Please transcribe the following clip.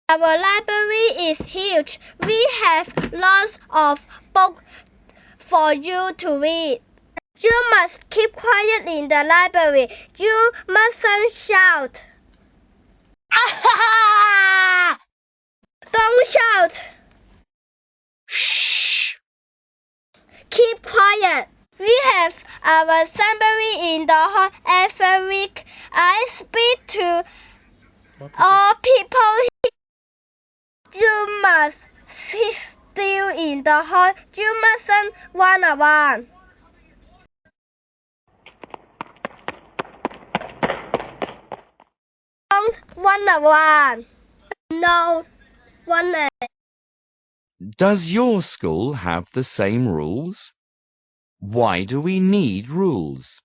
Our library is huge. We have lots of books for you to read. You must keep quiet in the library. You mustn't shout. Don't shout. Shh. Keep quiet. We have our assembly in the hall every week. I speak to all people. You must sit still in the hall. You mustn't run around. Don't run around. No running. Does your school have the same rules? Why do we need rules?